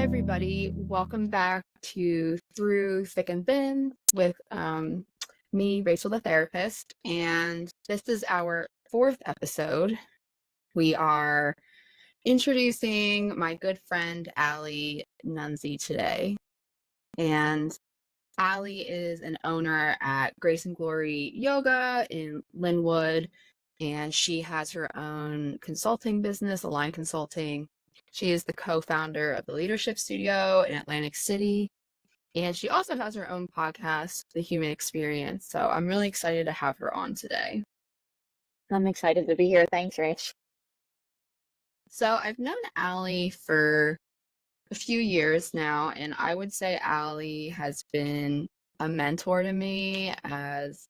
everybody. Welcome back to Through Thick and Thin with me, Rachel the therapist. And this is our fourth episode. We are introducing my good friend, Allie Nunzi, today. And Allie is an owner at Grace and Glory Yoga in Linwood, and she has her own consulting business, Align Consulting. She is the co-founder of the Leadership Studio in Atlantic City, and she also has her own podcast, The Human Experience. So I'm really excited to have her on today. I'm excited to be here. Thanks, Rach. So I've known Allie for a few years now, and I would say Allie has been a mentor to me as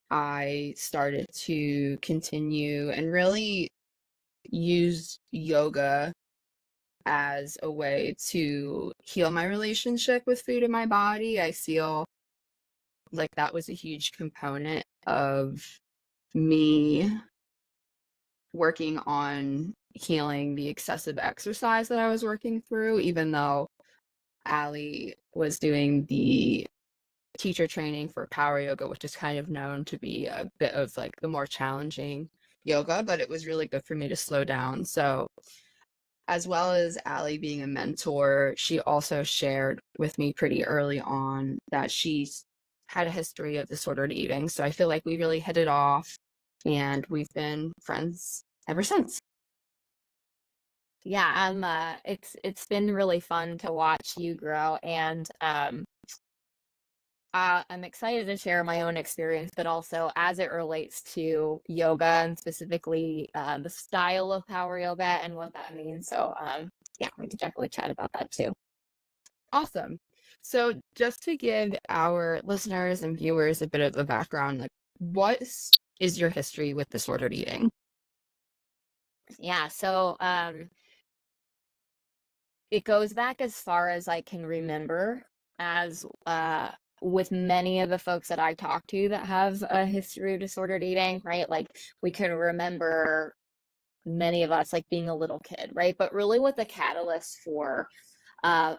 I started to continue and really use yoga as a way to heal my relationship with food in my body. I feel like that was a huge component of me working on healing the excessive exercise that I was working through, even though Allie was doing the teacher training for power yoga, which is kind of known to be a bit of like the more challenging yoga, but it was really good for me to slow down. So, as well as Allie being a mentor, she also shared with me pretty early on that she's had a history of disordered eating. So I feel like we really hit it off and we've been friends ever since. Yeah, it's been really fun to watch you grow, and I'm excited to share my own experience, but also as it relates to yoga and specifically the style of power yoga and what that means. So yeah, we can definitely chat about that too. Awesome. So just to give our listeners and viewers a bit of a background, like what is your history with disordered eating? Yeah, so it goes back as far as I can remember, as with many of the folks that I talk to that have a history of disordered eating, right? Like we can remember many of us like being a little kid, right? But really what the catalyst for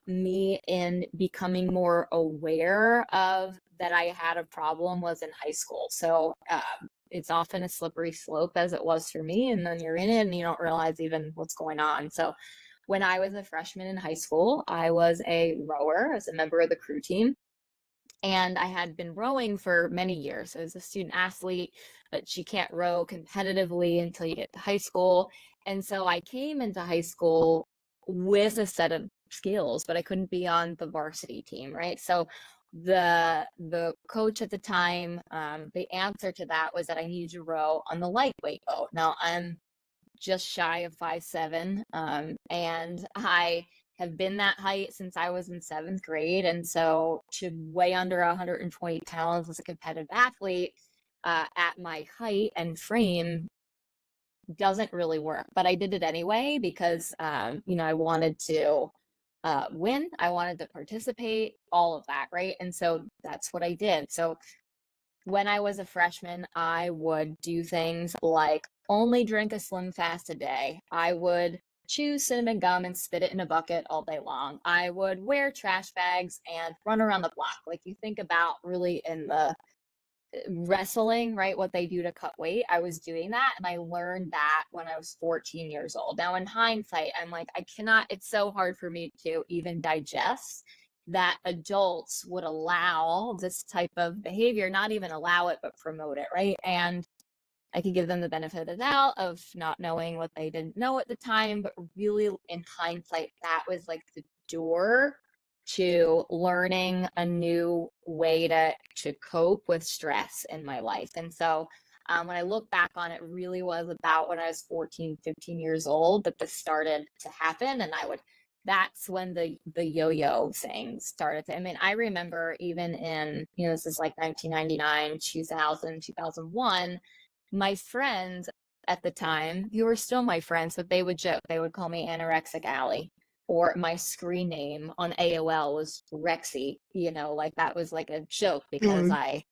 me in becoming more aware of that I had a problem was in high school. So it's often a slippery slope as it was for me, and then you're in it and you don't realize even what's going on. So when I was a freshman in high school, I was a rower as a member of the crew team. And I had been rowing for many years. I was a student athlete, but you can't row competitively until you get to high school. And so I came into high school with a set of skills, but I couldn't be on the varsity team, right? So the coach at the time, the answer to that was that I needed to row on the lightweight boat. Now I'm just shy of 5'7", and I have been that height since I was in seventh grade. And so to weigh under 120 pounds as a competitive athlete at my height and frame doesn't really work. But I did it anyway because, I wanted to win. I wanted to participate, all of that, right? And so that's what I did. So when I was a freshman, I would do things like only drink a Slim Fast a day. I would chew cinnamon gum and spit it in a bucket all day long. I would wear trash bags and run around the block. Like you think about really in the wrestling, right? What they do to cut weight. I was doing that and I learned that when I was 14 years old. Now, in hindsight, I'm like, it's so hard for me to even digest that adults would allow this type of behavior, not even allow it, but promote it, right? And I could give them the benefit of the doubt of not knowing what they didn't know at the time, but really in hindsight, that was like the door to learning a new way to cope with stress in my life. And so when I look back on it, really was about when I was 14, 15 years old that this started to happen. And that's when the yo-yo thing started to, I mean, I remember even in, this is like 1999, 2000, 2001, my friends at the time, who were still my friends, but they would joke, they would call me Anorexic Allie, or my screen name on AOL was Rexy, like that was like a joke because Mm. I,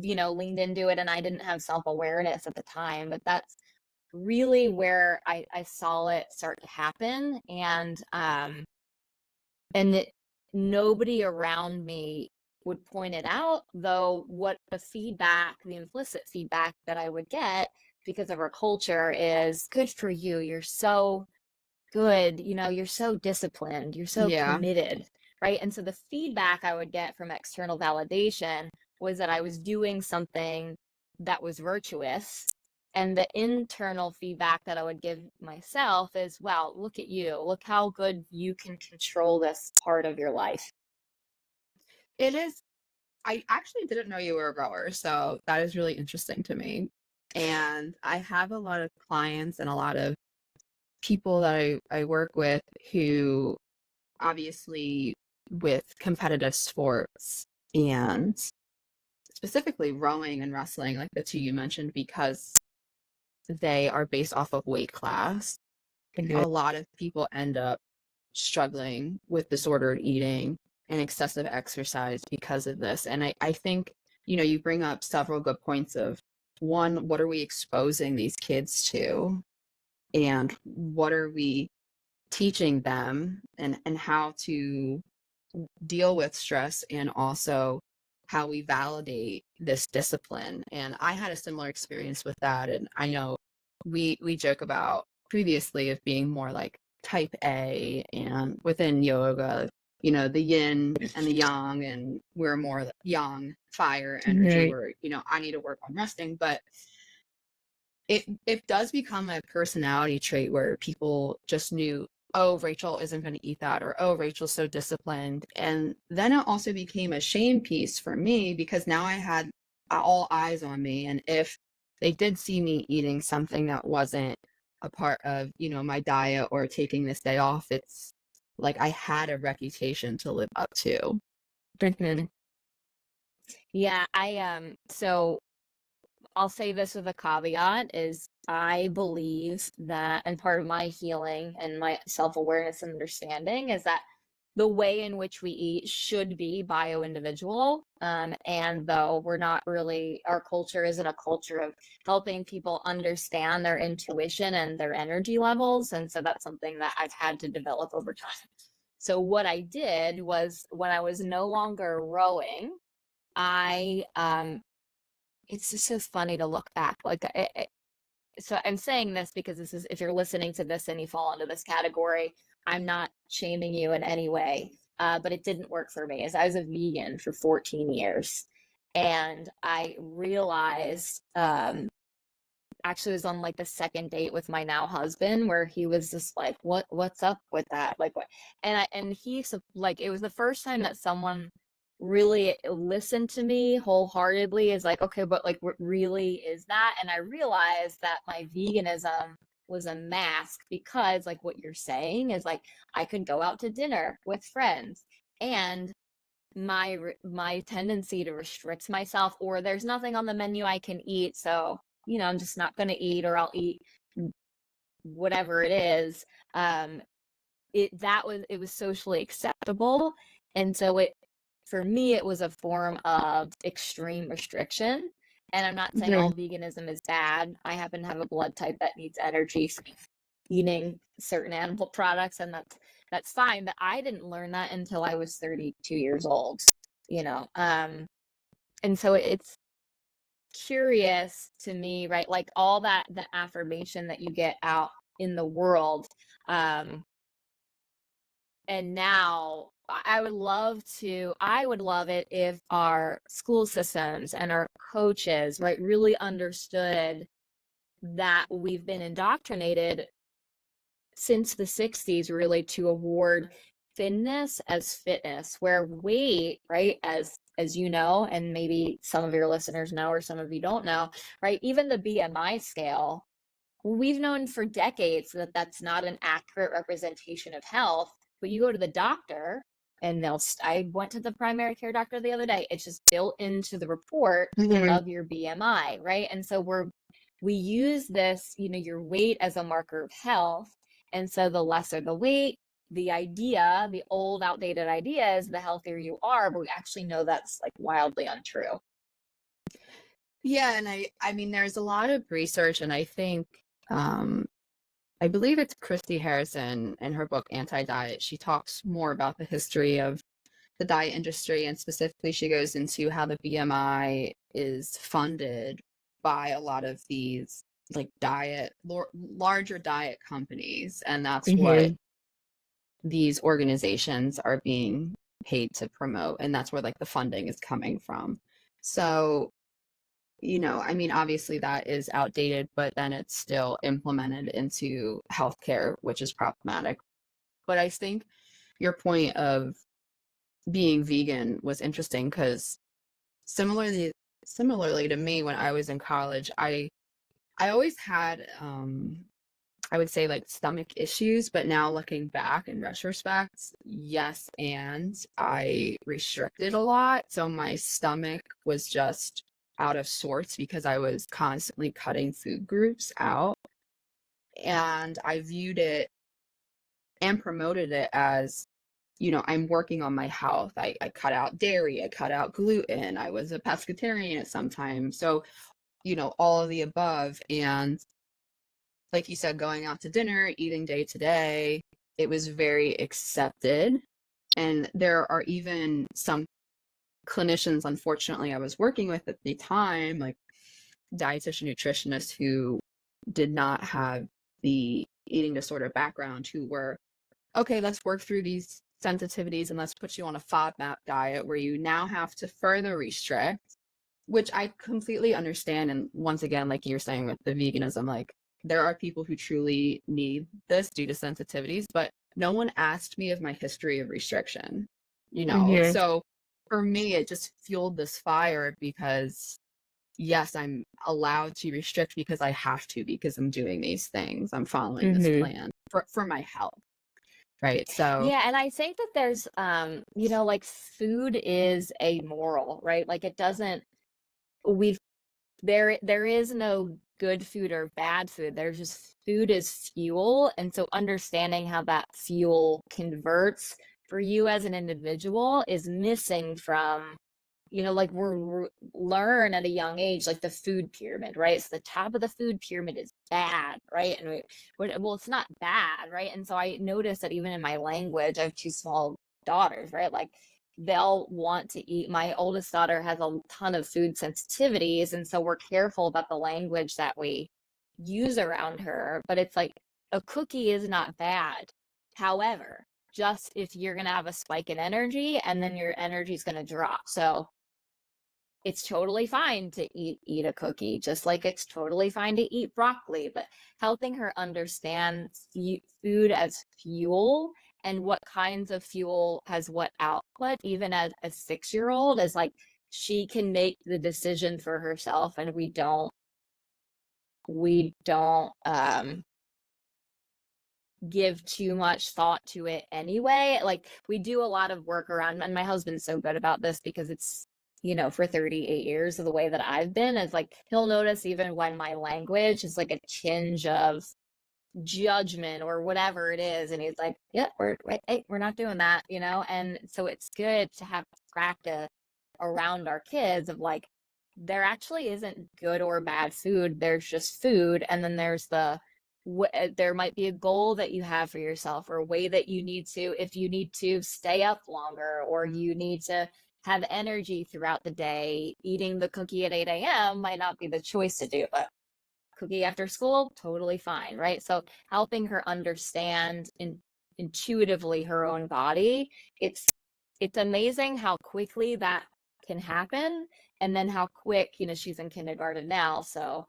leaned into it and I didn't have self-awareness at the time, but that's really where I saw it start to happen. And And nobody around me would point it out, though what the feedback, the implicit feedback that I would get because of our culture is good for you. You're so good, you're so disciplined, you're so Yeah. committed, right? And so the feedback I would get from external validation was that I was doing something that was virtuous. And the internal feedback that I would give myself is, wow, look at you. Look how good you can control this part of your life. It is. I actually didn't know you were a rower, so that is really interesting to me. And I have a lot of clients and a lot of people that I work with who obviously with competitive sports and specifically rowing and wrestling, like the two you mentioned, because they are based off of weight class. Mhm. A lot of people end up struggling with disordered eating and excessive exercise because of this. And I think, you bring up several good points of one, what are we exposing these kids to? And what are we teaching them and how to deal with stress and also how we validate this discipline. And I had a similar experience with that. And I know we joke about previously of being more like type A and within yoga, the yin and the yang, and we're more yang fire energy Mhm. where, I need to work on resting. But it does become a personality trait where people just knew, oh, Rachel isn't going to eat that, or oh, Rachel's so disciplined. And then it also became a shame piece for me because now I had all eyes on me. And if they did see me eating something that wasn't a part of, my diet or taking this day off, it's like I had a reputation to live up to. Mhm. Yeah, so I'll say this with a caveat is I believe that, and part of my healing and my self-awareness and understanding is that the way in which we eat should be bio-individual. And though we're not really, our culture isn't a culture of helping people understand their intuition and their energy levels. And so that's something that I've had to develop over time. So what I did was when I was no longer rowing, I it's just so funny to look back. Like, so I'm saying this because this is, if you're listening to this and you fall into this category, I'm not shaming you in any way. But it didn't work for me as I was a vegan for 14 years. And I realized, actually was on like the second date with my now husband where he was just like, what's up with that? Like what? And like, it was the first time that someone really listened to me wholeheartedly, is like, okay, but like what really is that? And I realized that my veganism was a mask because like what you're saying is like I could go out to dinner with friends and my tendency to restrict myself, or there's nothing on the menu I can eat, so I'm just not going to eat, or I'll eat whatever it is. um it was socially acceptable, and so it, for me, it was a form of extreme restriction. And I'm not saying Mhm. all veganism is bad. I happen to have a blood type that needs energy from eating certain animal products, and that's fine. But I didn't learn that until I was 32 years old, you know. And so it's curious to me, right? Like all that, the affirmation that you get out in the world. And now I would love it if our school systems and our coaches, right, really understood that we've been indoctrinated since the 60s really to award thinness as fitness, where weight, right, as you know, and maybe some of your listeners know or some of you don't know, right, even the BMI scale, we've known for decades that that's not an accurate representation of health. But you go to the doctor and I went to the primary care doctor the other day, it's just built into the report Mhm. of your BMI, right? And so we use this, your weight as a marker of health. And so the lesser the weight, the old outdated idea is the healthier you are, but we actually know that's like wildly untrue. Yeah, and I mean there's a lot of research and I think I believe it's Christy Harrison in her book Anti-Diet. She talks more about the history of the diet industry, and specifically she goes into how the BMI is funded by a lot of these like larger diet companies, and that's what Mm-hmm. these organizations are being paid to promote, and that's where like the funding is coming from. So, I mean, obviously that is outdated, but then it's still implemented into healthcare, which is problematic. But I think your point of being vegan was interesting because similarly to me when I was in college, I always had I would say like stomach issues, but now looking back in retrospect, yes, and I restricted a lot. So my stomach was just out of sorts because I was constantly cutting food groups out. And I viewed it and promoted it as, I'm working on my health. I cut out dairy, I cut out gluten, I was a pescatarian at some time. So, all of the above. And like you said, going out to dinner, eating day to day, it was very accepted. And there are even some clinicians, unfortunately, I was working with at the time, like dietitian nutritionists who did not have the eating disorder background, who were, okay, let's work through these sensitivities and let's put you on a FODMAP diet where you now have to further restrict, which I completely understand. And once again, like you're saying with the veganism, like there are people who truly need this due to sensitivities, but no one asked me of my history of restriction. Mm-hmm. So for me, it just fueled this fire because yes, I'm allowed to restrict because I have to, because I'm doing these things. I'm following this Mm-hmm. plan for my health. Right. So, Yeah, and I think that there's like food is amoral, right? Like it doesn't we've there is no good food or bad food. There's just food is fuel. And so understanding how that fuel converts for you as an individual is missing from, like we're learn at a young age, like the food pyramid, right? So the top of the food pyramid is bad, right? And well, it's not bad, right? And so I noticed that even in my language, I have two small daughters, right? Like they'll want to eat. My oldest daughter has a ton of food sensitivities, and so we're careful about the language that we use around her. But it's like a cookie is not bad. However, just if you're going to have a spike in energy and then your energy is going to drop. So it's totally fine to eat a cookie, just like it's totally fine to eat broccoli, but helping her understand food as fuel and what kinds of fuel has what output, even as a 6-year-old, is like she can make the decision for herself, and we don't give too much thought to it anyway. Like we do a lot of work around, and my husband's so good about this because it's, for 38 years of the way that I've been, is like he'll notice even when my language is like a tinge of judgment or whatever it is, and he's like, yeah, we're not doing that, and so it's good to have practice around our kids of like there actually isn't good or bad food, there's just food, and then there's there might be a goal that you have for yourself or a way that you need to, if you need to stay up longer or you need to have energy throughout the day, eating the cookie at 8 a.m. might not be the choice to do, but cookie after school, totally fine, right? So helping her understand intuitively her own body, it's amazing how quickly that can happen, and then how quick, she's in kindergarten now, so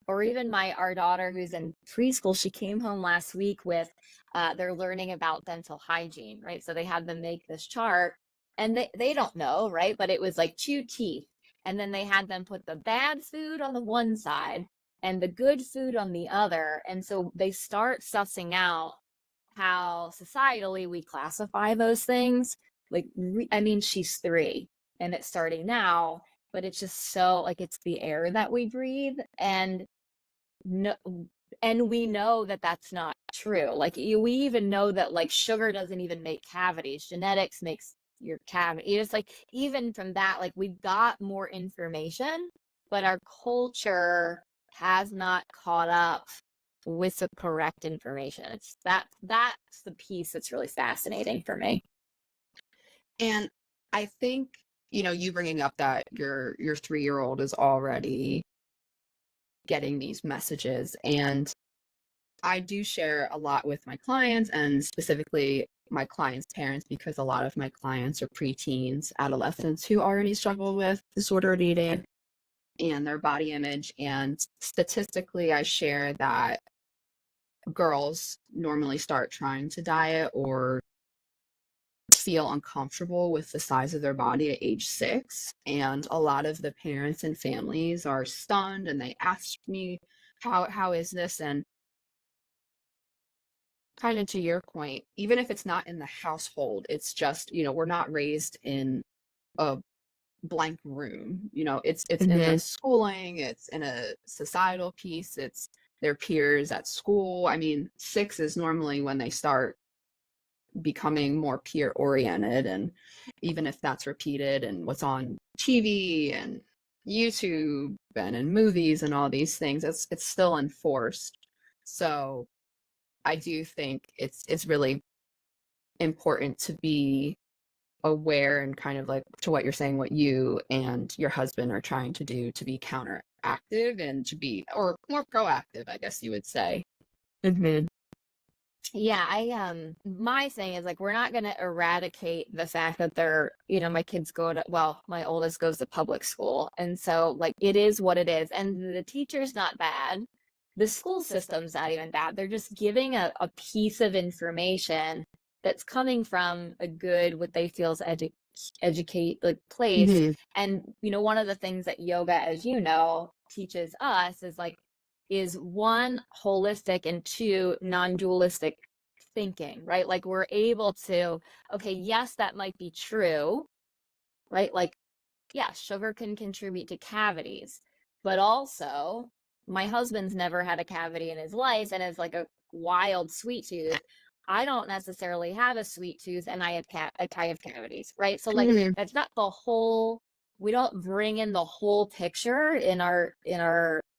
or even our daughter who's in preschool, she came home last week with they're learning about dental hygiene, right? So they had them make this chart, and they don't know, right? But it was like chew teeth, and then they had them put the bad food on the one side and the good food on the other, and so they start sussing out how societally we classify those things. Like I mean, she's 3 and it's starting now, but it's just so like it's the air that we breathe, and no, and we know that that's not true. Like we even know that like sugar doesn't even make cavities. Genetics makes your cavity. It's like even from that, like we've got more information, but our culture has not caught up with the correct information. It's that's the piece that's really fascinating for me. And I think, you bringing up that your 3-year-old is already getting these messages, and I do share a lot with my clients, and specifically my clients' parents, because a lot of my clients are preteens, adolescents who already struggle with disordered eating and their body image. And statistically, I share that girls normally start trying to diet or feel uncomfortable with the size of their body at age 6. And a lot of the parents and families are stunned, and they ask me, how is this? And kind of to your point, even if it's not in the household, it's just, we're not raised in a blank room. It's in the Hmm. schooling, it's in a societal piece, it's their peers at school. I mean, 6 is normally when they start becoming more peer oriented, and even if that's repeated and what's on TV and YouTube and in movies and all these things, it's still enforced. So I do think it's really important to be aware, and kind of like to what you're saying, what you and your husband are trying to do to be counteractive and to be, or more proactive, I guess you would say. Hmm. Yeah, my thing is like we're not gonna eradicate the fact that they're, my kids go to, well, my oldest goes to public school, and so like it is what it is, and the teacher's not bad. The school system's not even bad. They're just giving a piece of information that's coming from a good, what they feel is educate like place. Hmm. And one of the things that yoga, as you know, teaches us is like is one, holistic, and two, non-dualistic thinking, right? Like we're able to, okay, yes, that might be true, right? Like, yeah, sugar can contribute to cavities, but also my husband's never had a cavity in his life and is like a wild sweet tooth. I don't necessarily have a sweet tooth and I have cavities, right? So like Hmm. that's not the whole, we don't bring in the whole picture in our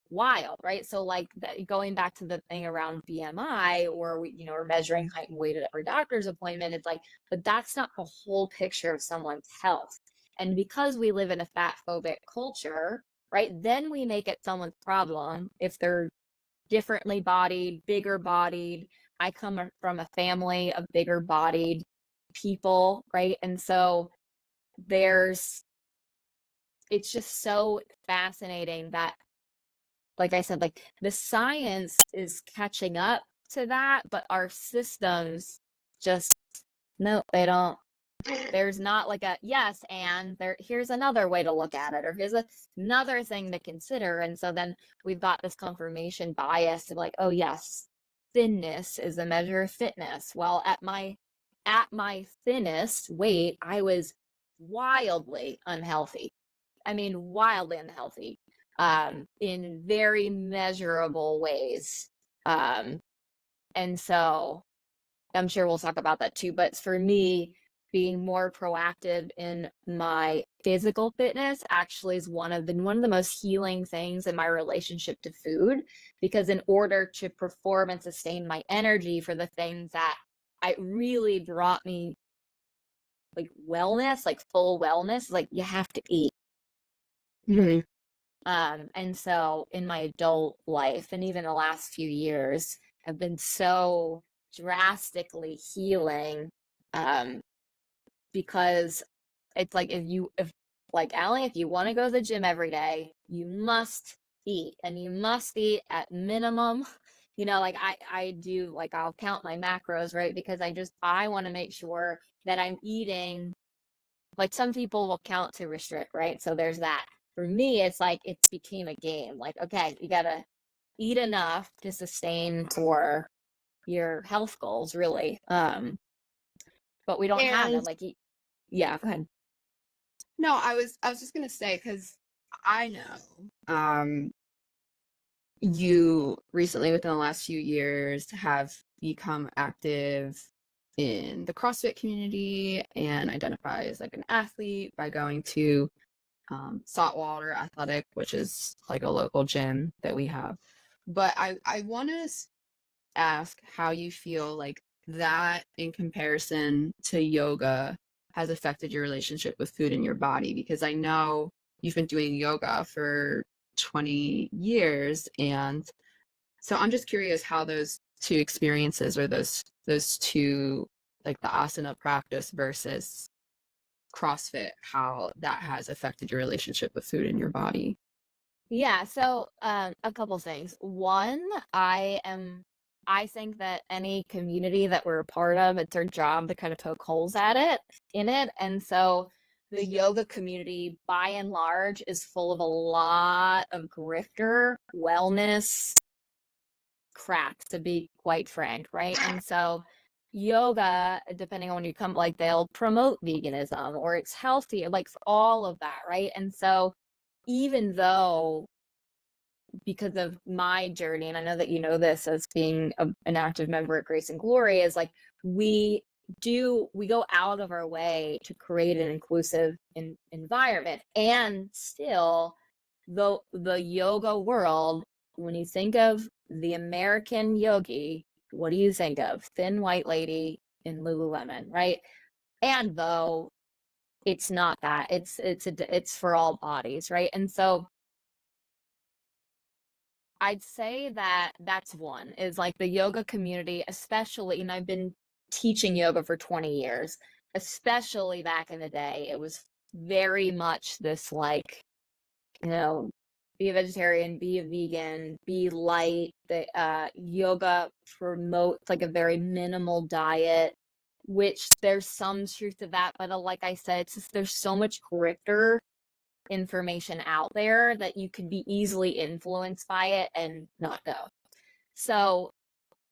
wild, right? So like that, going back to the thing around BMI, or we're measuring height and weight at every doctor's appointment, it's like, but that's not the whole picture of someone's health. And because we live in a fat phobic culture, right, then we make it someone's problem if they're differently bodied, bigger bodied. I come from a family of bigger bodied people, right? And so there's, it's just so fascinating that, like I said, like the science is catching up to that, but our systems just, no, they don't. There's not like a yes, and here's another way to look at it, or here's another thing to consider. And so then we've got this confirmation bias of like, oh yes, thinness is a measure of fitness. Well, at my thinnest weight, I was wildly unhealthy. I mean, wildly unhealthy, in very measurable ways. Um, and so I'm sure we'll talk about that too. But for me, being more proactive in my physical fitness actually is one of the most healing things in my relationship to food, because in order to perform and sustain my energy for the things that I really brought me like wellness, like full wellness, like you have to eat. Hmm. And so in my adult life and even the last few years have been so drastically healing, um, because it's like if like Allie, if you want to go to the gym every day, you must eat, and you must eat at minimum. Like I do, like I'll count my macros, right? Because I want to make sure that I'm eating, like some people will count to restrict, right? So there's that. For me, it's like it became a game. Like, okay, you gotta eat enough to sustain for your health goals, really. But we don't have And that. Like, yeah, go ahead. no, I was just gonna say, because I know you recently, within the last few years, have become active in the CrossFit community and identify as like an athlete by going to Saltwater Athletic, which is like a local gym that we have. But I want to ask how you feel like that in comparison to yoga has affected your relationship with food in your body, because I know you've been doing yoga for 20 years, and so I'm just curious how those two experiences, or those two, like the asana practice versus CrossFit, how that has affected your relationship with food in your body. Yeah, so a couple things. One, I think that any community that we're a part of, it's our job to kind of poke holes at it in it. And so the yoga community by and large is full of a lot of grifter wellness crap, to be quite frank, right? And so yoga, depending on when you come, like they'll promote veganism or it's healthy, like all of that, right? And so even though, because of my journey, and I know that you know this as being an active member at Grace and Glory, is like we we go out of our way to create an inclusive environment. And still, the yoga world, when you think of the American yogi, what do you think of? Thin white lady in Lululemon, right? And though it's not that, it's for all bodies, right? And so I'd say that that's one, is like the yoga community, especially, and I've been teaching yoga for 20 years, especially back in the day. It was very much this like, you know, be a vegetarian, be a vegan, be light. The yoga promotes like a very minimal diet, which there's some truth to that, but like I said, it's just there's so much grifter information out there that you could be easily influenced by it and not go. So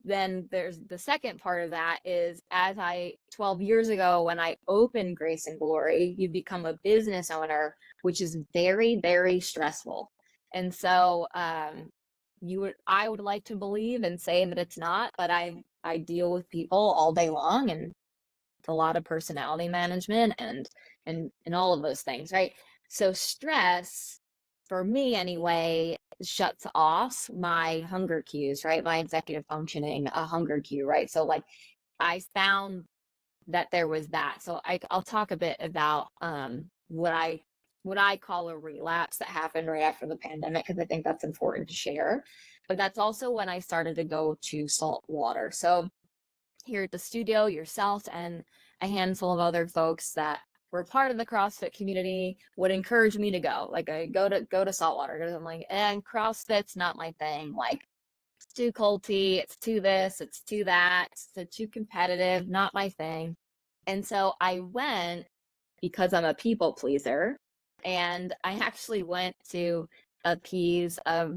then there's the second part of that is, 12 years ago, when I opened Grace and Glory, you become a business owner, which is very, very stressful. And so I would like to believe and say that it's not, but I deal with people all day long, and a lot of personality management and all of those things, right? So stress, for me anyway, shuts off my hunger cues, right? My executive functioning, a hunger cue, right? So like I found that there was that. So I'll talk a bit about what I call a relapse that happened right after the pandemic, because I think that's important to share. But that's also when I started to go to salt water. So here at the studio, yourself and a handful of other folks that were part of the CrossFit community would encourage me to go. Like I go to saltwater because I'm like, and CrossFit's not my thing. Like it's too culty, it's too this, it's too that, it's too competitive, not my thing. And so I went because I'm a people pleaser. And I actually went to appease a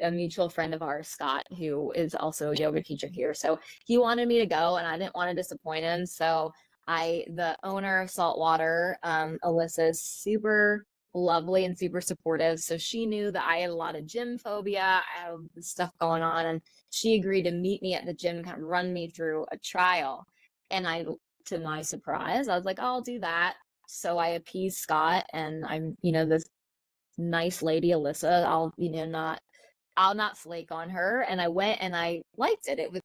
mutual friend of ours, Scott, who is also a yoga teacher here. So he wanted me to go, and I didn't want to disappoint him. So the owner of Saltwater, Alyssa, is super lovely and super supportive. So she knew that I had a lot of gym phobia, I had stuff going on, and she agreed to meet me at the gym, kind of run me through a trial. And to my surprise, I was like, I'll do that. So I appeased Scott, and I'm, this nice lady, Alyssa. I'll not flake on her. And I went and I liked it. It was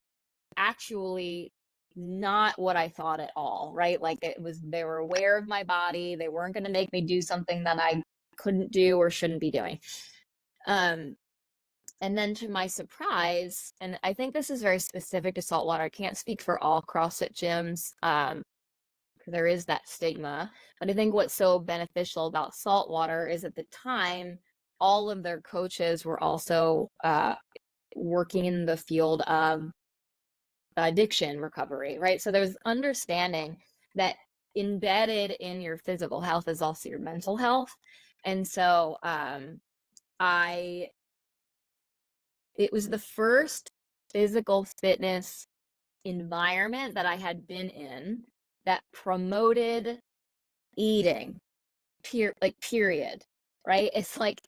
actually not what I thought at all, right? Like they were aware of my body. They weren't going to make me do something that I couldn't do or shouldn't be doing. And then to my surprise, and I think this is very specific to saltwater, I can't speak for all CrossFit gyms. There is that stigma. But I think what's so beneficial about saltwater is at the time, all of their coaches were also working in the field of addiction recovery, right? So there's understanding that embedded in your physical health is also your mental health. And so it was the first physical fitness environment that I had been in that promoted eating, period, right? It's like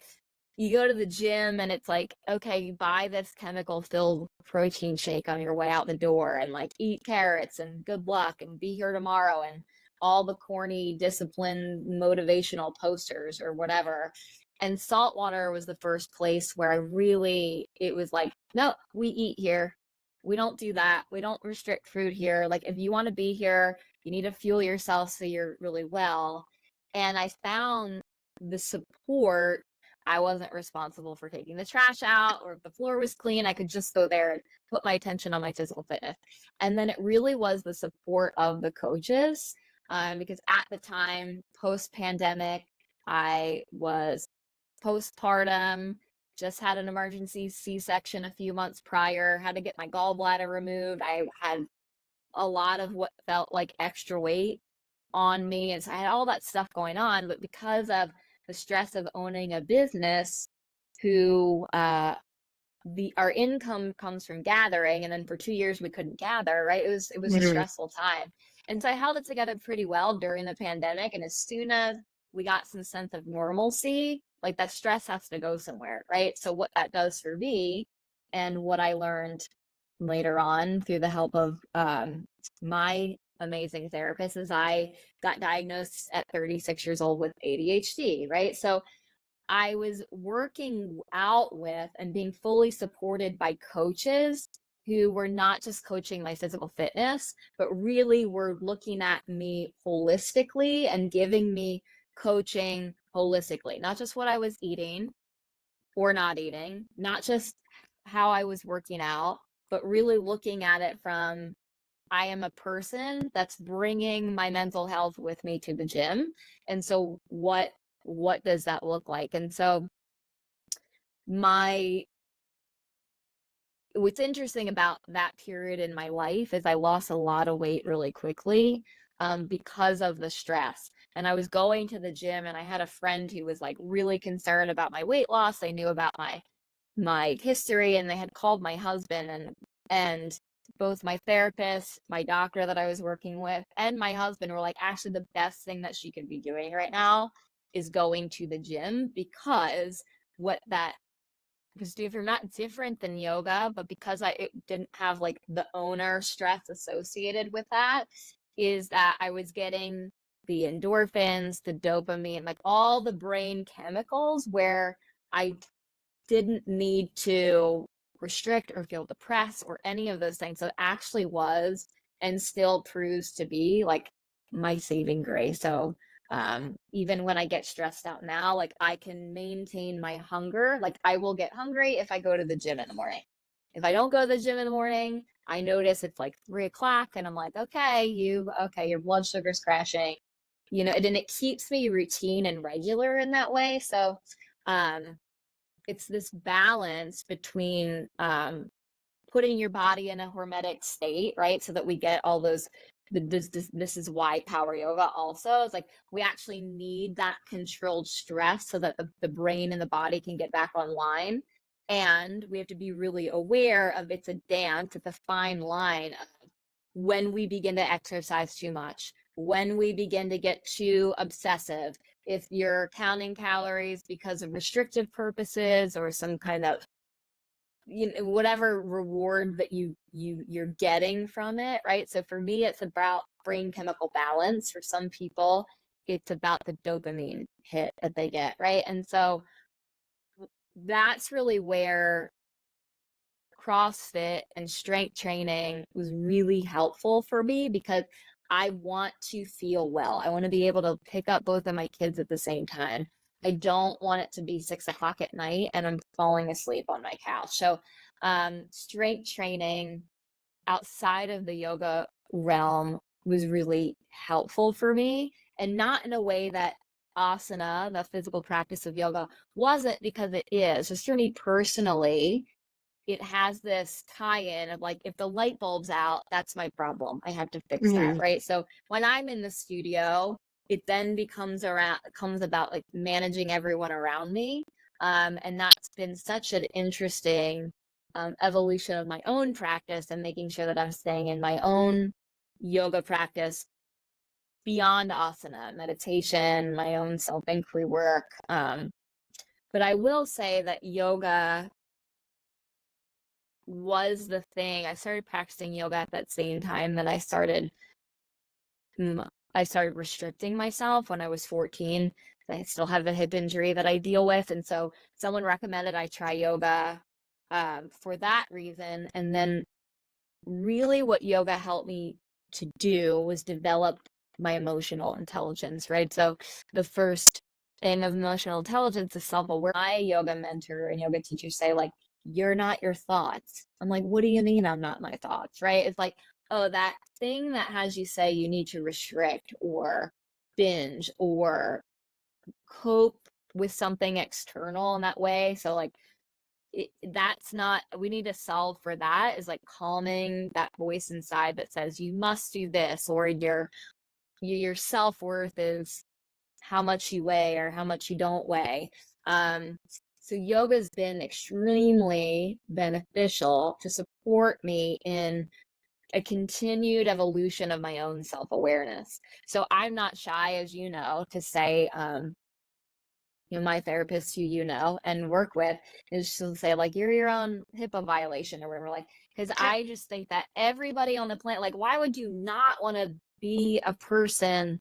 you go to the gym and it's like, okay, you buy this chemical filled protein shake on your way out the door, and like eat carrots and good luck and be here tomorrow, and all the corny discipline motivational posters or whatever. And saltwater was the first place where it was like, no, we eat here. we don't do that. We don't restrict food here. Like, if you want to be here, you need to fuel yourself so you're really well. And I found the support. I wasn't responsible for taking the trash out, or if the floor was clean, I could just go there and put my attention on my physical fitness. And then it really was the support of the coaches, because at the time, post pandemic, I was postpartum, just had an emergency C-section a few months prior, had to get my gallbladder removed. I had a lot of what felt like extra weight on me. And so I had all that stuff going on. But because of the stress of owning a business, who our income comes from gathering, and then for 2 years we couldn't gather, right? It was a Mhm. stressful time. And so I held it together pretty well during the pandemic. And as soon as we got some sense of normalcy, like, that stress has to go somewhere, right? So what that does for me, and what I learned later on through the help of my amazing therapist, is I got diagnosed at 36 years old with ADHD, right? So I was working out with and being fully supported by coaches who were not just coaching my physical fitness, but really were looking at me holistically and giving me coaching holistically, not just what I was eating or not eating, not just how I was working out, but really looking at it from, I am a person that's bringing my mental health with me to the gym. And so what does that look like? And so my what's interesting about that period in my life is I lost a lot of weight really quickly, because of the stress. And I was going to the gym, and I had a friend who was like really concerned about my weight loss. They knew about my history, and they had called my husband, and both my therapist, my doctor that I was working with, and my husband were like, actually, the best thing that she could be doing right now is going to the gym, because what that was not different than yoga, but because it didn't have like the owner stress associated with that, is that I was getting the endorphins, the dopamine, like all the brain chemicals, where I didn't need to restrict or feel depressed or any of those things. So it actually was, and still proves to be, like, my saving grace. So even when I get stressed out now, like, I can maintain my hunger. Like, I will get hungry if I go to the gym in the morning. If I don't go to the gym in the morning, I notice it's like 3 o'clock, and I'm like, okay, your blood sugar's crashing, and then it keeps me routine and regular in that way. So um it's this balance between putting your body in a hormetic state, right? So that we get all those. This is why power yoga also is like, we actually need that controlled stress so that the brain and the body can get back online. And we have to be really aware of, it's a dance, it's a fine line of when we begin to exercise too much, when we begin to get too obsessive. If you're counting calories because of restrictive purposes, or some kind of, whatever reward that you're getting from it, right? So for me, it's about brain chemical balance. For some people, it's about the dopamine hit that they get, right? And so that's really where CrossFit and strength training was really helpful for me, because I want to feel well. I want to be able to pick up both of my kids at the same time. I don't want it to be 6 o'clock at night and I'm falling asleep on my couch. So, strength training outside of the yoga realm was really helpful for me, and not in a way that asana, the physical practice of yoga, wasn't, because it is. Just for me personally, it has this tie-in of, like, if the light bulb's out, that's my problem. I have to fix that, Mhm. right? So when I'm in the studio, it then comes about, like, managing everyone around me. And that's been such an interesting evolution of my own practice, and making sure that I'm staying in my own yoga practice beyond asana, meditation, my own self-inquiry work. But I will say that yoga was the thing. I started practicing yoga at that same time that I started restricting myself when I was 14. I still have a hip injury that I deal with, and so someone recommended I try yoga for that reason. And then really what yoga helped me to do was develop my emotional intelligence, right? So the first thing of emotional intelligence is self-aware. My yoga mentor and yoga teacher say, like, you're not your thoughts. I'm like, what do you mean I'm not my thoughts, right? It's like, oh, that thing that has you say you need to restrict or binge or cope with something external in that way. So like that's not, we need to solve for that, is like calming that voice inside that says you must do this, or your self-worth is how much you weigh or how much you don't weigh. um so yoga's been extremely beneficial to support me in a continued evolution of my own self-awareness. So I'm not shy, as you know, to say, my therapist who and work with, is she'll say, like, you're your own HIPAA violation or whatever, like, because I just think that everybody on the planet, like, why would you not want to be a person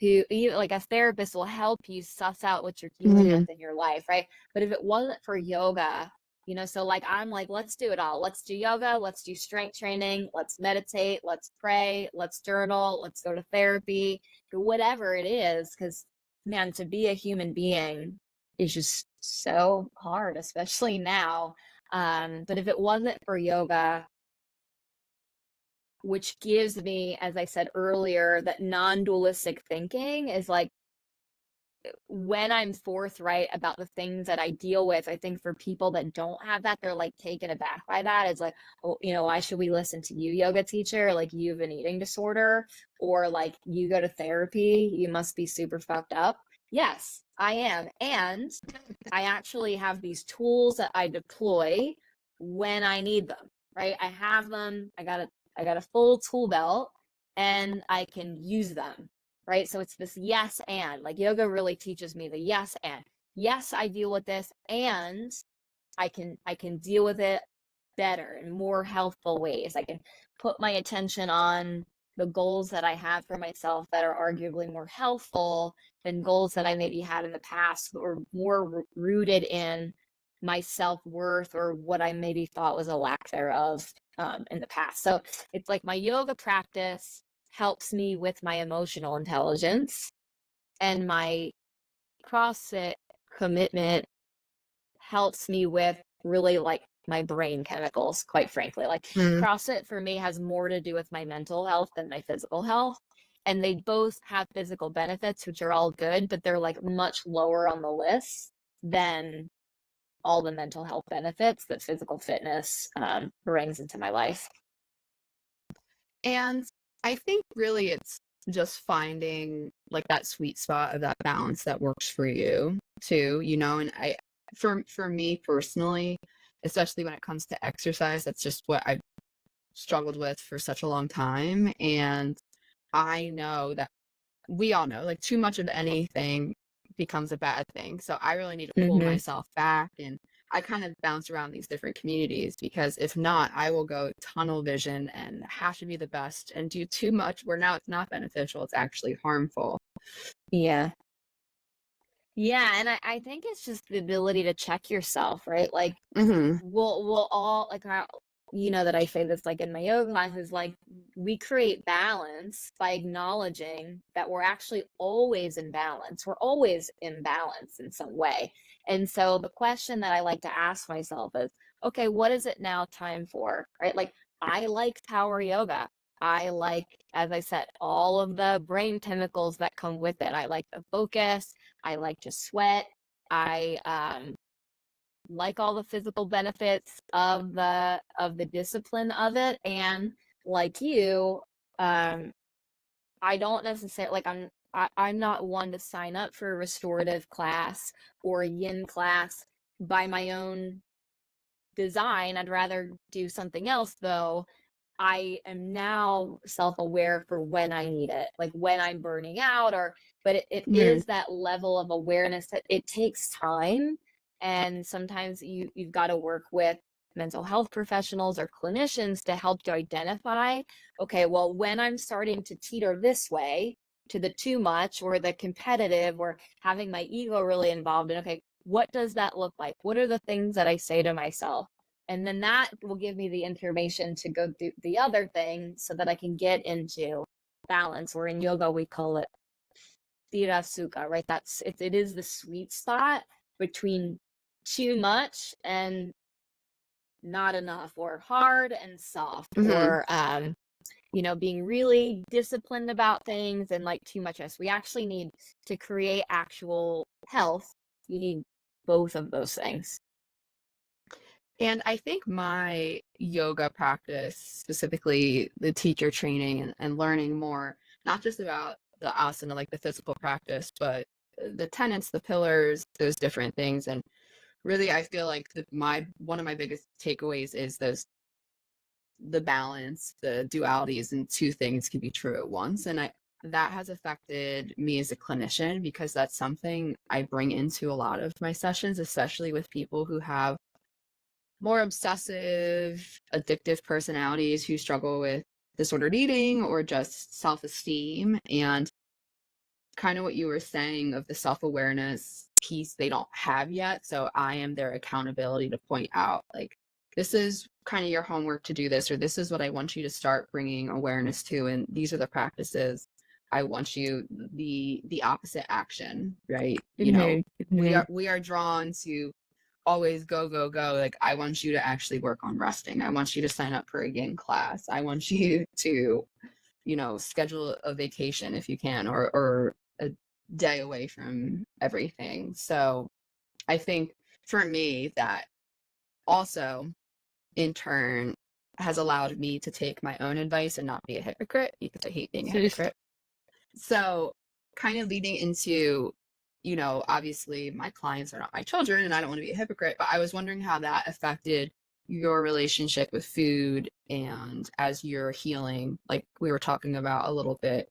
who, like, a therapist will help you suss out what you're dealing with in your life, right? But if it wasn't for yoga, so like, I'm like, let's do it all. Let's do yoga, let's do strength training, let's meditate, let's pray, let's journal, let's go to therapy, whatever it is, because man, to be a human being is just so hard, especially now. But if it wasn't for yoga, which gives me, as I said earlier, that non-dualistic thinking, is like, when I'm forthright about the things that I deal with, I think for people that don't have that, they're like taken aback by that. It's like, oh, why should we listen to you, yoga teacher? Like, you have an eating disorder, or like, you go to therapy, you must be super fucked up. Yes, I am. And I actually have these tools that I deploy when I need them, right? I have them. I got a full tool belt, and I can use them, right? So it's this yes and, like, yoga really teaches me the yes and. Yes, I deal with this, and I can deal with it better in more healthful ways. I can put my attention on the goals that I have for myself that are arguably more healthful than goals that I maybe had in the past, or more rooted in my self-worth, or what I maybe thought was a lack thereof in the past. So it's like my yoga practice helps me with my emotional intelligence, and my CrossFit commitment helps me with really, like, my brain chemicals, quite frankly. Like, CrossFit for me has more to do with my mental health than my physical health. And they both have physical benefits, which are all good, but they're like much lower on the list than all the mental health benefits that physical fitness brings into my life. And I think really it's just finding like that sweet spot of that balance that works for you too, and for me personally, especially when it comes to exercise, that's just what I've struggled with for such a long time. And I know that we all know, like, too much of anything becomes a bad thing. So I really need to pull Mm-hmm. myself back, and I kind of bounce around these different communities, because if not, I will go tunnel vision and have to be the best and do too much where now it's not beneficial, it's actually harmful. Yeah. Yeah, and I think it's just the ability to check yourself, right? Like, Mhm. we'll all, like, that I say this, like, in my yoga classes, like, we create balance by acknowledging that we're actually always in balance. We're always in balance in some way. And so the question that I like to ask myself is, okay, what is it now time for? Right? Like, I like power yoga. I like, as I said, all of the brain chemicals that come with it. I like the focus. I like to sweat. I like all the physical benefits of the discipline of it. And like you, um I don't necessarily, like, I'm not one to sign up for a restorative class or a yin class by my own design. I'd rather do something else, though. I am now self-aware for when I need it, like when I'm burning out, but it Yeah. is that level of awareness that it takes time. And sometimes you've got to work with mental health professionals or clinicians to help you identify, okay, well, when I'm starting to teeter this way, to the too much or the competitive or having my ego really involved in, okay, what does that look like? What are the things that I say to myself? And then that will give me the information to go do the other thing so that I can get into balance, or in yoga we call it Stira Sukha, right? It is the sweet spot between too much and not enough, or hard and soft, Hmm. or being really disciplined about things and like too much rest. We actually need to create actual health. You need both of those things. And I think my yoga practice, specifically the teacher training and learning more, not just about the asana, like the physical practice, but the tenets, the pillars, those different things. And really, I feel like one of my biggest takeaways is the balance, the dualities, and two things can be true at once. And that has affected me as a clinician because that's something I bring into a lot of my sessions, especially with people who have more obsessive, addictive personalities who struggle with disordered eating or just self-esteem. And kind of what you were saying of the self-awareness piece they don't have yet. So I am their accountability to point out, like, this is kind of your homework to do this, or this is what I want you to start bringing awareness to, and these are the practices I want you, the opposite action, right? You know, we are drawn to always go go go. Like, I want you to actually work on resting. I want you to sign up for a yin class. I want you to, schedule a vacation if you can, or a day away from everything. So I think for me, that also in turn has allowed me to take my own advice and not be a hypocrite, because I hate being a hypocrite. So kind of leading into, obviously my clients are not my children and I don't want to be a hypocrite, but I was wondering how that affected your relationship with food, and as you're healing, like we were talking about a little bit,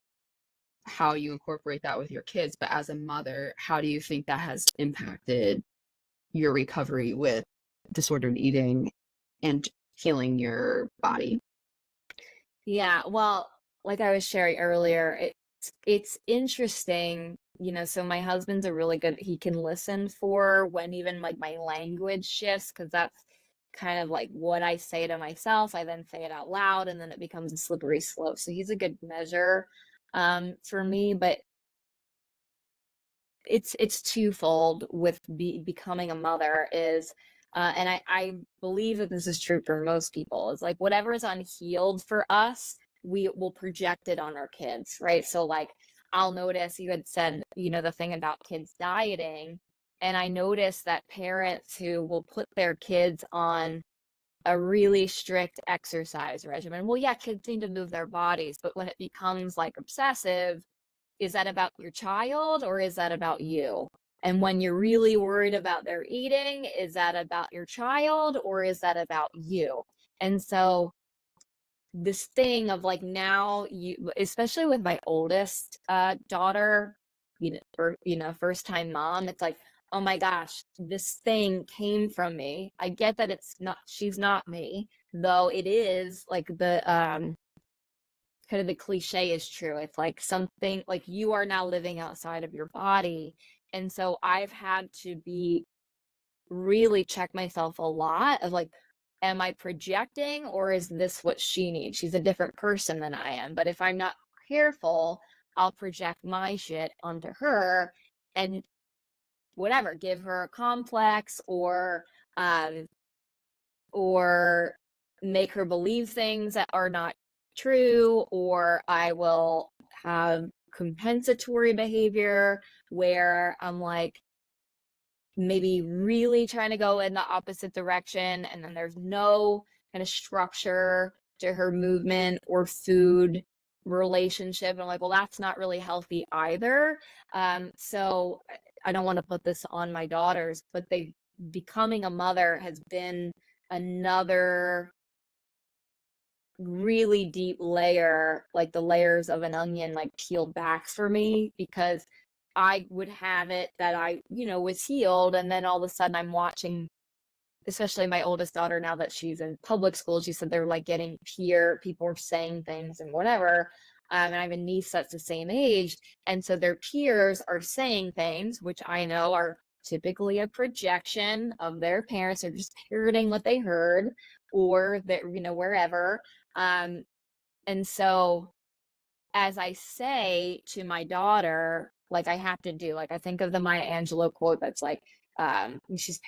how you incorporate that with your kids. But as a mother, how do you think that has impacted your recovery with disordered eating and healing your body? Yeah, well, like I was sharing earlier, it's interesting, so my husband's a really good, he can listen for when even like my language shifts, because that's kind of like what I say to myself. I then say it out loud and then it becomes a slippery slope. So he's a good measure for me, but it's twofold with becoming a mother is and I believe that this is true for most people, is like whatever is unhealed for us, we will project it on our kids, right? So like I'll notice you had said, the thing about kids dieting, and I notice that parents who will put their kids on a really strict exercise regimen, well, yeah, kids need to move their bodies, but when it becomes like obsessive, is that about your child or is that about you? And when you're really worried about their eating, is that about your child or is that about you? And so this thing of like now you, especially with my oldest daughter, first time mom, it's like, oh my gosh, this thing came from me. I get that she's not me, though it is like the kind of the cliche is true. It's like something like you are now living outside of your body. And so I've had to be really check myself a lot of like, am I projecting or is this what she needs? She's a different person than I am. But if I'm not careful, I'll project my shit onto her and whatever, give her a complex, um or make her believe things that are not true, or I will have compensatory behavior where I'm like maybe really trying to go in the opposite direction, and then there's no kind of structure to her movement or food relationship. And I'm like, well, that's not really healthy either. So I don't want to put this on my daughters, but becoming a mother has been another really deep layer, like the layers of an onion, like peeled back for me, because I would have it that I, was healed. And then all of a sudden I'm watching, especially my oldest daughter, now that she's in public school, she said they're like getting people are saying things and whatever. And I have a niece that's the same age. And so their peers are saying things, which I know are typically a projection of their parents, or just parroting what they heard, or that, wherever. And so as I say to my daughter, like I have to do, like I think of the Maya Angelou quote that's like, she's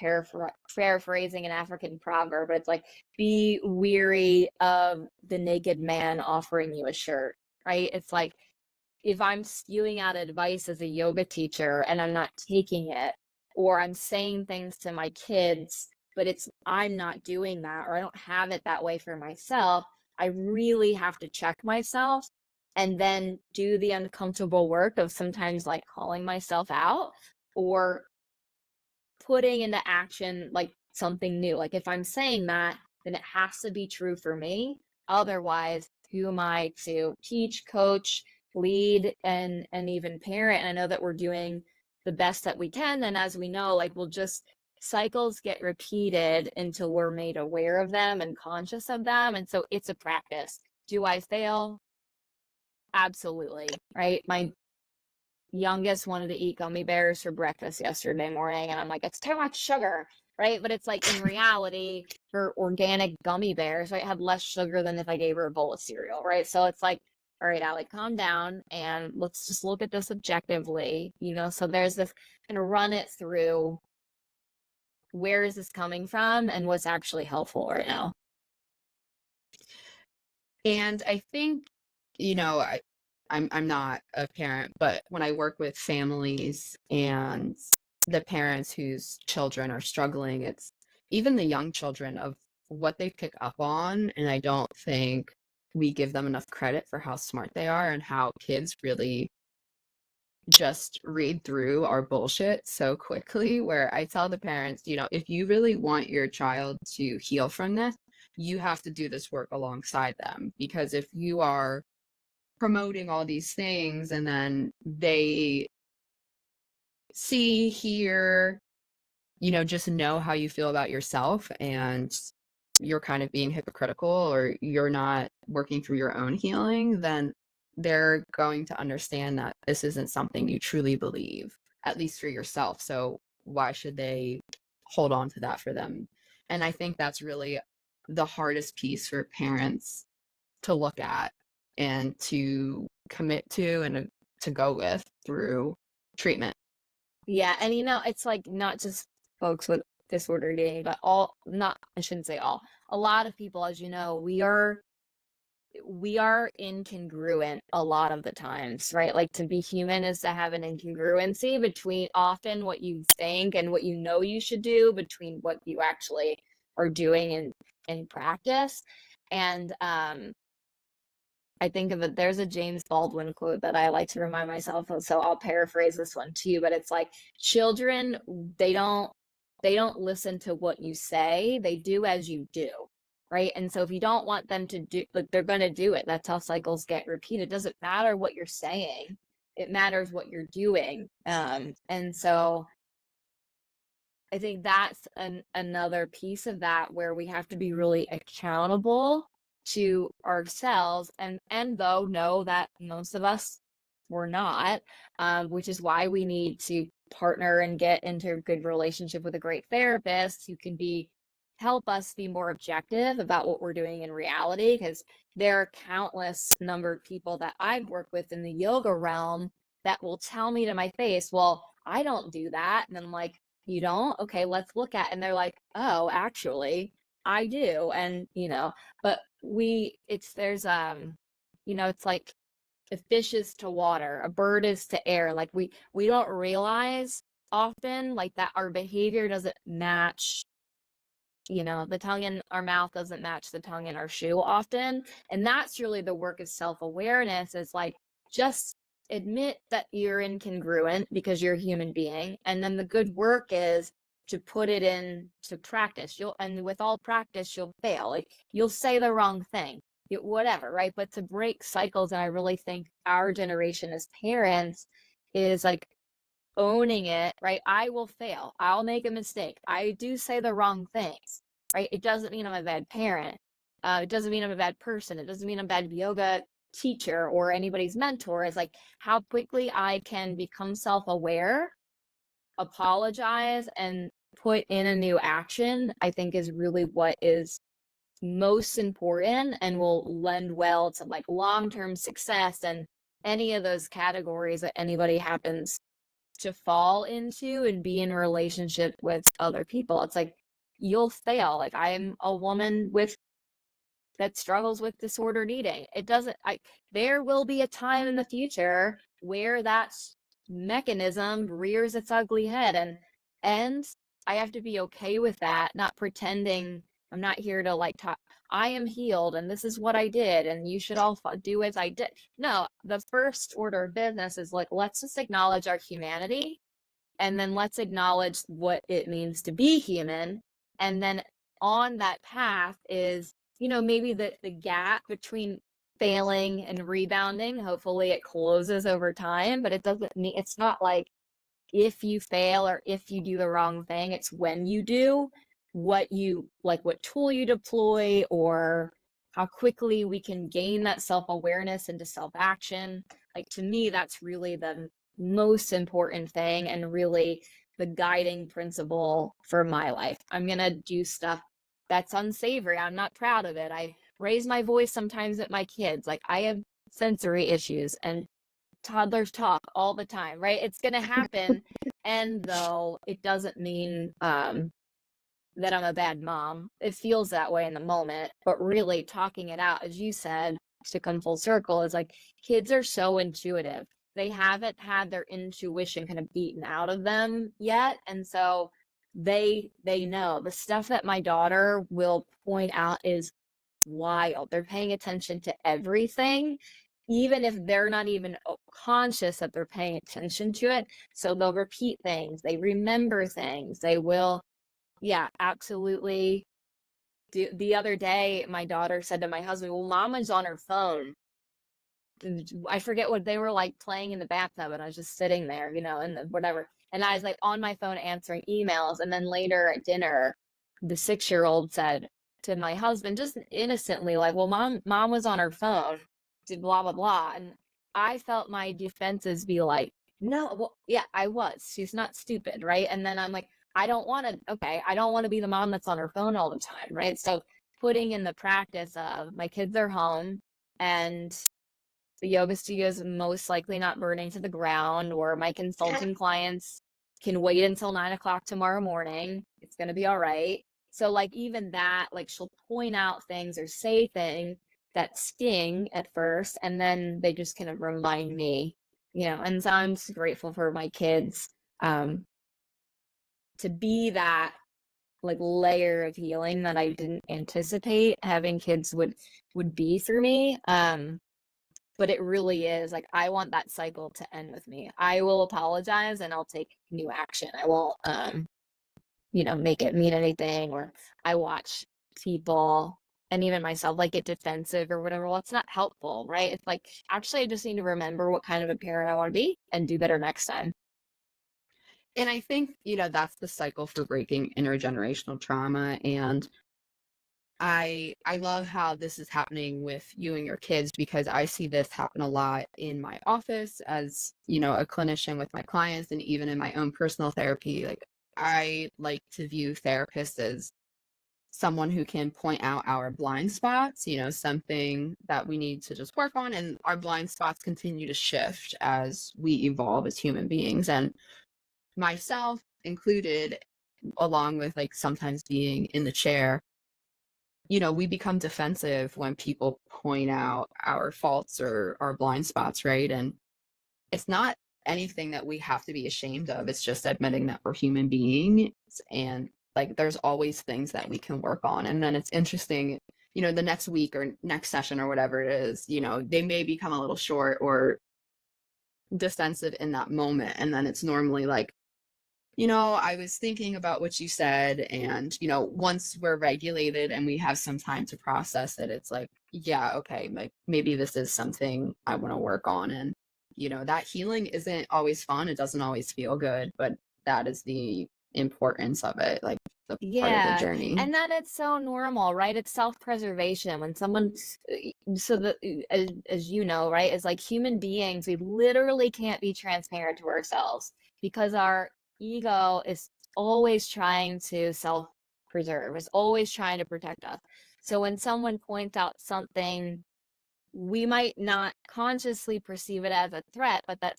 paraphrasing an African proverb, but it's like, be weary of the naked man offering you a shirt, right? It's like, if I'm spewing out advice as a yoga teacher and I'm not taking it, or I'm saying things to my kids, but I'm not doing that, or I don't have it that way for myself, I really have to check myself and then do the uncomfortable work of sometimes like calling myself out or putting into action like something new. Like if I'm saying that, then it has to be true for me. Otherwise, who am I to teach, coach, lead, and even parent? And I know that we're doing the best that we can. And as we know, like cycles get repeated until we're made aware of them and conscious of them. And so it's a practice. Do I fail? Absolutely. Right. My youngest wanted to eat gummy bears for breakfast yesterday morning, and I'm like, it's too much sugar, right? But it's like, in reality, her organic gummy bears, right, had less sugar than if I gave her a bowl of cereal, right? So it's like, all right, Allie, calm down and let's just look at this objectively, so there's this, kind of run it through, where is this coming from and what's actually helpful right now. And I think, I'm not a parent, but when I work with families and the parents whose children are struggling, it's even the young children of what they pick up on. And I don't think we give them enough credit for how smart they are and how kids really just read through our bullshit so quickly. Where I tell the parents, if you really want your child to heal from this, you have to do this work alongside them. Because if you are promoting all these things and then they see, hear, just know how you feel about yourself, and you're kind of being hypocritical or you're not working through your own healing, then they're going to understand that this isn't something you truly believe, at least for yourself. So why should they hold on to that for them? And I think that's really the hardest piece for parents to look at and to commit to and to go with through treatment. Yeah, and it's like not just folks with disordered eating, but I shouldn't say all. A lot of people, as you know, we are incongruent a lot of the times, right? Like, to be human is to have an incongruency between often what you think and what you should do, between what you actually are doing in practice. And I think of it, there's a James Baldwin quote that I like to remind myself of, so I'll paraphrase this one too, but it's like, children, they don't listen to what you say, they do as you do, right? And so if you don't want them to do, like, they're going to do it. That's how cycles get repeated. It doesn't matter what you're saying, it matters what you're doing. And so I think that's another piece of that, where we have to be really accountable to ourselves, and though know that most of us were not, which is why we need to partner and get into a good relationship with a great therapist who can help us be more objective about what we're doing in reality, because there are countless number of people that I've worked with in the yoga realm that will tell me to my face, well, I don't do that. And I'm like, you don't? Okay, let's look at, and they're like, oh, actually, I do. And but there's it's like, a fish is to water, a bird is to air. Like, we don't realize often, like, that our behavior doesn't match, the tongue in our mouth doesn't match the tongue in our shoe often. And that's really the work of self-awareness, is like, just admit that you're incongruent because you're a human being. And then the good work is to put it into practice. And with all practice, you'll fail. Like, you'll say the wrong thing, whatever, right? But to break cycles, and I really think our generation as parents is like owning it, right? I will fail. I'll make a mistake. I do say the wrong things, right? It doesn't mean I'm a bad parent. It doesn't mean I'm a bad person. It doesn't mean I'm a bad yoga teacher or anybody's mentor. It's like, how quickly I can become self-aware apologize and put in a new action, I think is really what is most important and will lend well to like long-term success and any of those categories that anybody happens to fall into and be in a relationship with other people. It's like you'll fail. Like I'm a woman with that struggles with disordered eating. It doesn't I There will be a time in the future where that mechanism rears its ugly head, and I have to be okay with that, not pretending I'm not here to like talk I am healed and this is what I did and you should all do as I did. No, the first order of business is like let's just acknowledge our humanity, and then let's acknowledge what it means to be human, and then on that path is maybe the gap between failing and rebounding, hopefully it closes over time, but it doesn't mean it's not like if you fail or if you do the wrong thing, it's when you do what tool you deploy or how quickly we can gain that self-awareness into self-action. Like to me, that's really the most important thing and really the guiding principle for my life. I'm going to do stuff that's unsavory. I'm not proud of it. I raise my voice sometimes at my kids. Like I have sensory issues and toddlers talk all the time, right? It's going to happen. And though it doesn't mean that I'm a bad mom, it feels that way in the moment. But really talking it out, as you said, to come full circle, is like kids are so intuitive. They haven't had their intuition kind of beaten out of them yet. And so they know the stuff that my daughter will point out is wild. They're paying attention to everything, even if they're not even conscious that they're paying attention to it. So they'll repeat things, they remember things, they will, yeah, absolutely. The other day, my daughter said to my husband, well, mama's on her phone. I forget what they were like playing in the bathtub, and I was just sitting there, and whatever. And I was like on my phone answering emails. And then later at dinner, the 6-year-old said to my husband, just innocently, like, well, mom was on her phone, did blah, blah, blah. And I felt my defenses be like, no, well, yeah, I was. She's not stupid, right? And then I'm like, I don't want to be the mom that's on her phone all the time, right? So putting in the practice of my kids are home and the yoga studio is most likely not burning to the ground, or my consulting clients can wait until 9 o'clock tomorrow morning. It's going to be all right. So like even that, like she'll point out things or say things that sting at first, and then they just kind of remind me, and so I'm just grateful for my kids to be that like layer of healing that I didn't anticipate having kids would be for me. But it really is like I want that cycle to end with me. I will apologize and I'll take new action. I won't make it mean anything, or I watch people and even myself like get defensive or whatever. Well, it's not helpful, right? It's like actually I just need to remember what kind of a parent I want to be and do better next time. And I think, that's the cycle for breaking intergenerational trauma. And I love how this is happening with you and your kids, because I see this happen a lot in my office as, a clinician with my clients, and even in my own personal therapy. Like I like to view therapists as someone who can point out our blind spots, something that we need to just work on, and our blind spots continue to shift as we evolve as human beings, and myself included, along with like sometimes being in the chair. We become defensive when people point out our faults or our blind spots, right? And it's not anything that we have to be ashamed of. It's just admitting that we're human beings, and like there's always things that we can work on. And then it's interesting, the next week or next session or whatever it is, they may become a little short or defensive in that moment. And then it's normally like, I was thinking about what you said, and, once we're regulated and we have some time to process it, it's like, yeah, okay, like maybe this is something I want to work on. And, that healing isn't always fun. It doesn't always feel good, but that is the importance of it, like the part of the Yeah, journey. and that it's so normal, right? It's self-preservation when someone, so that as you know, right, as like human beings, we literally can't be transparent to ourselves because our ego is always trying to self-preserve, is always trying to protect us. So when someone points out something, we might not consciously perceive it as a threat, but that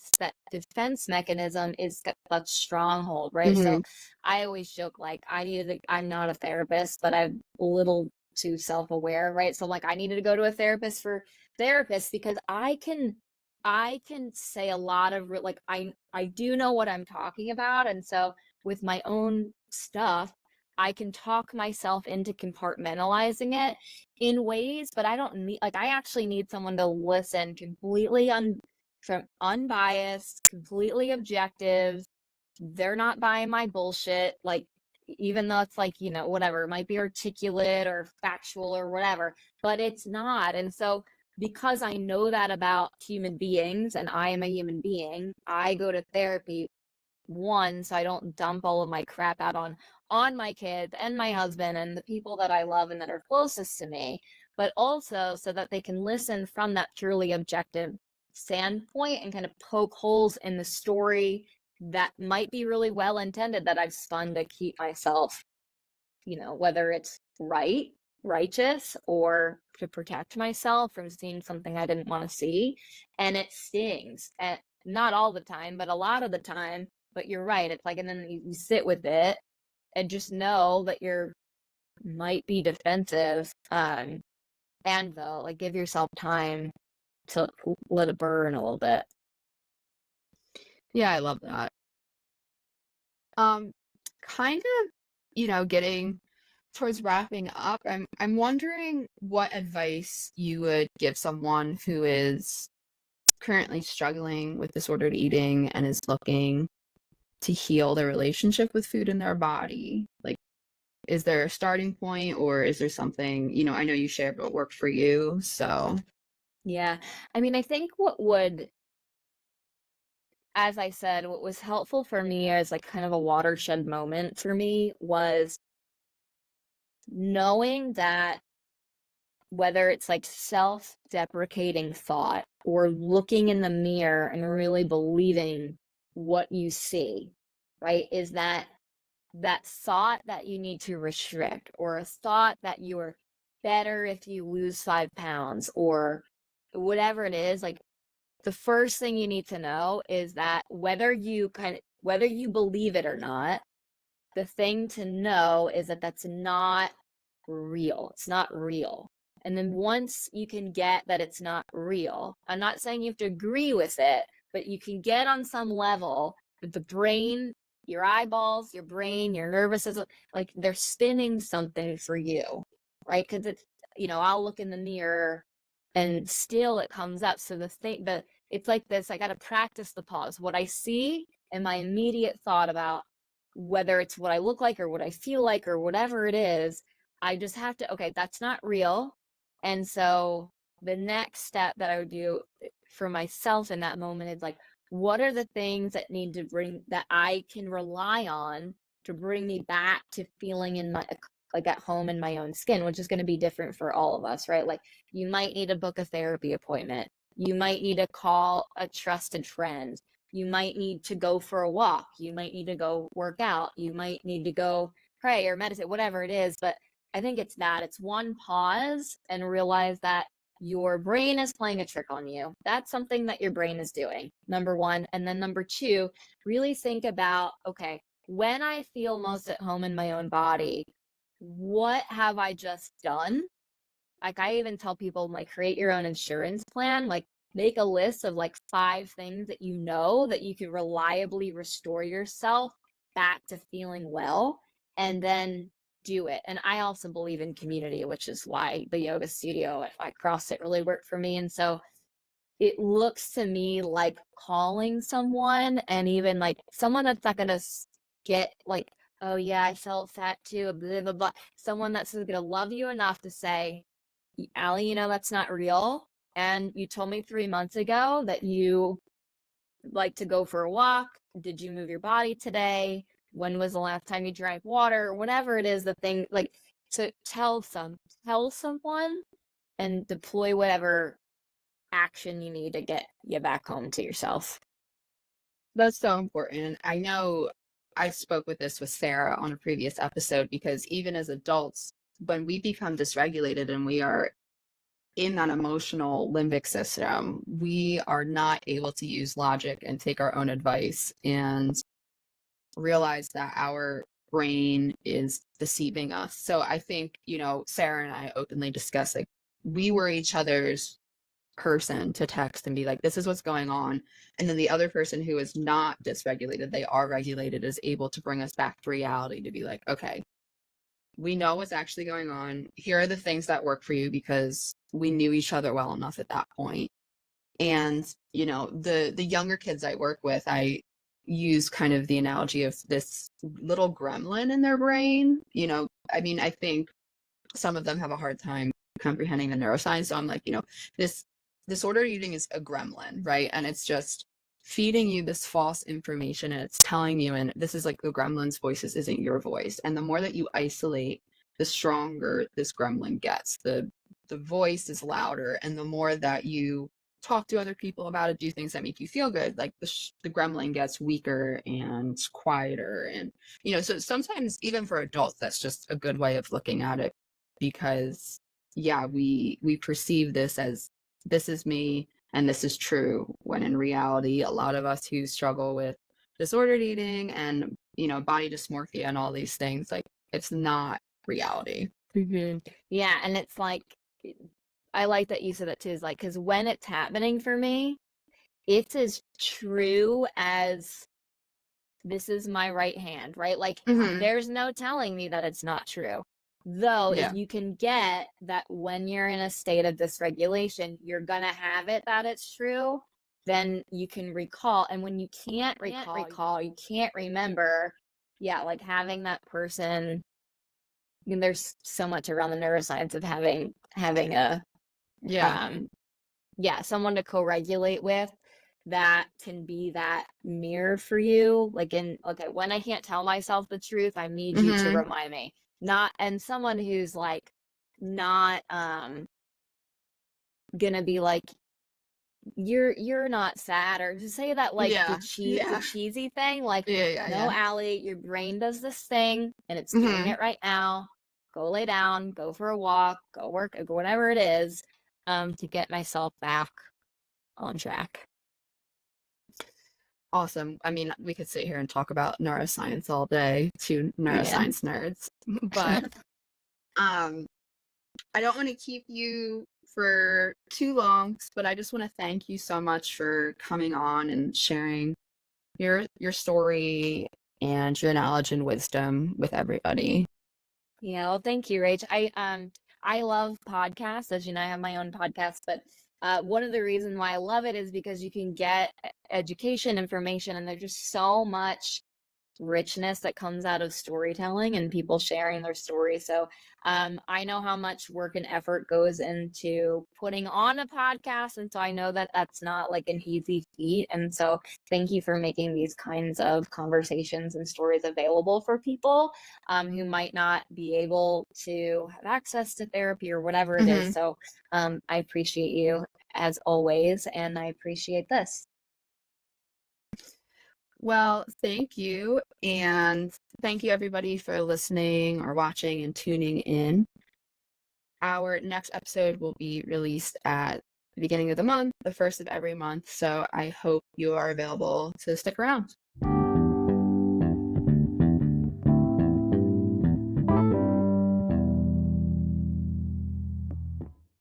defense mechanism is that stronghold, right? So Hmm. I always joke like I'm not a therapist, but I'm a little too self-aware, right? So like I needed to go to a therapist for therapists because I can say a lot of like I do know what I'm talking about, and so with my own stuff, I can talk myself into compartmentalizing it in ways, but I don't need like I actually need someone to listen completely from unbiased, completely objective. They're not buying my bullshit, like even though it's like, whatever, it might be articulate or factual or whatever, but it's not. And so because I know that about human beings and I am a human being, I go to therapy one so I don't dump all of my crap out on my kids and my husband and the people that I love and that are closest to me, but also so that they can listen from that purely objective standpoint and kind of poke holes in the story that might be really well intended that I've spun to keep myself, whether it's righteous, or to protect myself from seeing something I didn't want to see. And it stings. And not all the time, but a lot of the time. But you're right. It's like, and then you sit with it and just know that you're might be defensive. And though, like, give yourself time to let it burn a little bit. Yeah, I love that. Um, kind of, getting towards wrapping up, I'm wondering what advice you would give someone who is currently struggling with disordered eating and is looking to heal their relationship with food in their body. Like, is there a starting point, or is there something, I know you shared what worked for you, so. Yeah. I mean, I think what would, as I said, what was helpful for me as like kind of a watershed moment for me was knowing that whether it's like self-deprecating thought or looking in the mirror and really believing what you see, right? Is that thought that you need to restrict, or a thought that you're better if you lose 5 pounds, or whatever it is, like the first thing you need to know is that whether you believe it or not, the thing to know is that that's not real. It's not real. And then once you can get that it's not real, I'm not saying you have to agree with it, but you can get on some level that the brain, your eyeballs, your brain, your nervous system, like they're spinning something for you, right? Because I'll look in the mirror and still it comes up. So it's like this, I got to practice the pause. What I see and my immediate thought about whether it's what I look like or what I feel like or whatever it is, I just have to, okay, that's not real. And so the next step that I would do for myself in that moment is like, what are the things that I can rely on to bring me back to feeling like at home in my own skin, which is going to be different for all of us, right? Like you might need to book a therapy appointment. You might need to call a trusted friend. You might need to go for a walk. You might need to go work out. You might need to go pray or meditate, whatever it is. But I think it's one pause and realize that your brain is playing a trick on you. That's something that your brain is doing, number one. And then number two, really think about, okay, when I feel most at home in my own body, what have I just done? Like I even tell people, like, create your own insurance plan, like make a list of like 5 things that you know that you can reliably restore yourself back to feeling well, and then do it. And I also believe in community, which is why the yoga studio at CrossFit really worked for me. And so it looks to me like calling someone, and even like someone that's not gonna get like, oh yeah, I felt fat too, blah blah blah. Someone that's gonna love you enough to say, Allie, that's not real. And you told me 3 months ago that you like to go for a walk. Did you move your body today? When was the last time you drank water? Whatever it is, the thing, like, to tell someone and deploy whatever action you need to get you back home to yourself. That's so important. I know I spoke with this with Sarah on a previous episode, because even as adults, when we become dysregulated and we are in that emotional limbic system, we are not able to use logic and take our own advice and realize that our brain is deceiving us. So I think, Sarah and I openly discuss, like, we were each other's person to text and be like, this is what's going on. And then the other person who is not dysregulated, they are regulated, is able to bring us back to reality, to be like, okay, we know what's actually going on. Here are the things that work for you, because we knew each other well enough at that point. And, the younger kids I work with, I use kind of the analogy of this little gremlin in their brain. I think some of them have a hard time comprehending the neuroscience. So I'm like, this disordered eating is a gremlin, right? And it's just feeding you this false information, and it's telling you, and this is like the gremlin's voices isn't your voice. And the more that you isolate, the stronger this gremlin gets. The voice is louder, and the more that you talk to other people about it, do things that make you feel good, like the gremlin gets weaker and quieter. And so sometimes even for adults, that's just a good way of looking at it, because yeah, we perceive this as, this is me and this is true, when in reality, a lot of us who struggle with disordered eating and body dysmorphia and all these things, like, it's not reality. Yeah, and it's like, I like that you said that too, is like, because when it's happening for me, it's as true as this is my right hand, right? Like, there's no telling me that it's not true. Though, Yeah. if you can get that when you're in a state of dysregulation, you're going to have it that it's true, then you can recall. And when you can't recall, you can't remember, yeah, like having that person, there's so much around the neuroscience of having a Yeah. someone to co-regulate with, that can be that mirror for you. Like, okay, when I can't tell myself the truth, I need you to remind me. And someone who's like not gonna be like, you're not sad, or to say that, like, the cheesy thing, like, no, Allie, your brain does this thing and it's doing it right now. Go lay down, go for a walk, go work, whatever it is, to get myself back on track. Awesome. I mean, we could sit here and talk about neuroscience all day, two neuroscience nerds, but I don't want to keep you for too long, but I just want to thank you so much for coming on and sharing your story and your knowledge and wisdom with everybody. Yeah, well, thank you, Rach. I love podcasts. As you know, I have my own podcast, but one of the reasons why I love it is because you can get education, information, and there's just so much richness that comes out of storytelling and people sharing their stories. So I know how much work and effort goes into putting on a podcast, and so I know that that's not like an easy feat. And so thank you for making these kinds of conversations and stories available for people who might not be able to have access to therapy or whatever it is. So I appreciate you as always, and I appreciate this. Well, thank you. And thank you, everybody, for listening or watching and tuning in. Our next episode will be released at the beginning of the month, the first of every month. So I hope you are available to stick around.